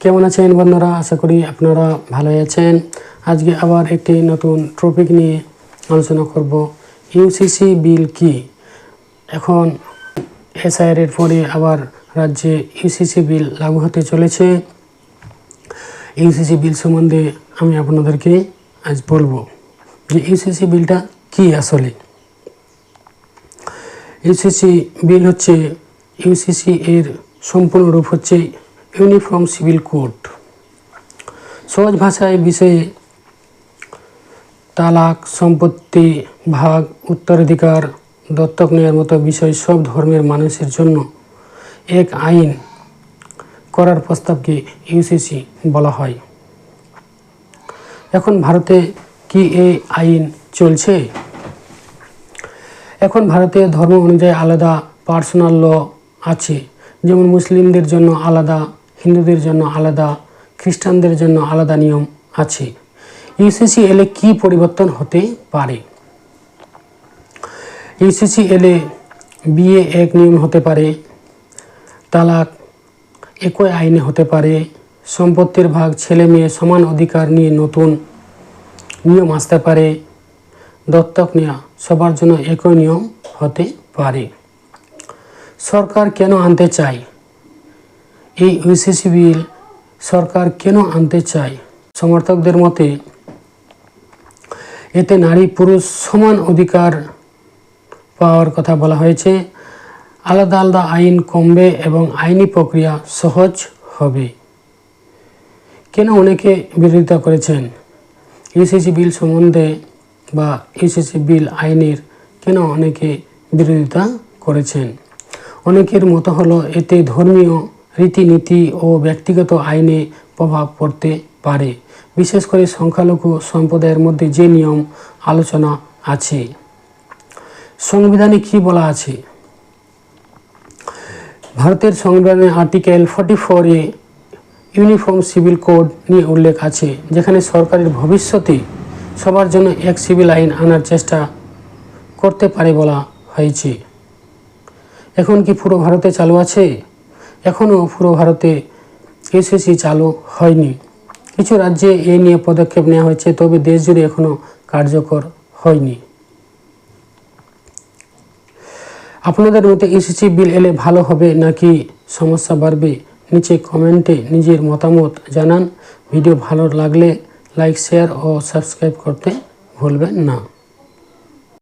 কেমন আছেন বন্ধুরা? আশা করি আপনারা ভালোই আছেন। আজকে আবার একটি নতুন টপিক নিয়ে আলোচনা করব। ইউসিসি বিল কি? এখন এসআইআর এর পরে আবার রাজ্যে ইউসিসি বিল লাগু হতে চলেছে। ইউসিসি বিল সম্বন্ধে আমি আপনাদেরকে আজ বলবো যে ইউসিসি বিলটা কি আসলে। ইউসিসি বিল হচ্ছে ইউসিসি এর সম্পূর্ণ রূপ হচ্ছে ইউনিফর্ম সিভিল কোড। সহজ ভাষায় বিষয়ে তালাক, সম্পত্তি ভাগ, উত্তরাধিকার, দত্তক নেওয়ার মতো বিষয় সব ধর্মের মানুষের জন্য এক আইন করার প্রস্তাবকে ইউসিসি বলা হয়। এখন ভারতে কি এই আইন চলছে? এখন ভারতে ধর্ম অনুযায়ী আলাদা পার্সোনাল ল আছে, যেমন মুসলিমদের জন্য আলাদা, হিন্দুদের জন্য আলাদা, খ্রিস্টানদের জন্য আলাদা নিয়ম আছে। ইউসিসি এলে কি পরিবর্তন হতে পারে? ইউসিসি এলে বিয়ে এক নিয়ম হতে পারে, তালাক একই আইনে হতে পারে, সম্পত্তির ভাগ ছেলে মেয়ে সমান অধিকার নিয়ে নতুন নিয়ম আসতে পারে, দত্তক নেওয়া সবার জন্য একই নিয়ম হতে পারে। সরকার কেন আনতে চায় এই ইউসিসি বিল? সরকার কেন আনতে চায়? সমর্থকদের মতে এতে নারী পুরুষ সমান অধিকার পাওয়ার কথা বলা হয়েছে, আলাদা আলাদা আইন কমবে এবং আইনি প্রক্রিয়া সহজ হবে। কেন অনেকে বিরোধিতা করেছেন ইউসিসি বিল সম্বন্ধে বা ইউসিসি বিল আইনের কেন অনেকে বিরোধিতা করেছেন? অনেকের মত হলো এতে ধর্মীয় রীতিনীতি ও ব্যক্তিগত আইনে প্রভাব পড়তে পারে, বিশেষ করে সংখ্যালঘু সম্প্রদায়ের মধ্যে যে নিয়ম আলোচনা আছে। সংবিধানে কি বলা আছে? ভারতের সংবিধানে আর্টিকেল 44-এ ইউনিফর্ম সিভিল কোড নিয়ে উল্লেখ আছে, যেখানে সরকারের ভবিষ্যতে সবার জন্য এক সিভিল আইন আনার চেষ্টা করতে পারে বলা হয়েছে। এখন কি পুরো ভারতে চালু আছে? এখনও পুরো ভারতে ইউসিসি চালু হয়নি। কিছু রাজ্যে এই নিয়ে পদক্ষেপ নেওয়া হয়েছে, তবে দেশ জুড়ে এখনও কার্যকর হয়নি। আপনাদের মতে ইউসিসি বিল এলে ভালো হবে নাকি সমস্যা বাড়বে? নিচে কমেন্টে নিজের মতামত জানান। ভিডিও ভালো লাগলে লাইক, শেয়ার ও সাবস্ক্রাইব করতে ভুলবেন না।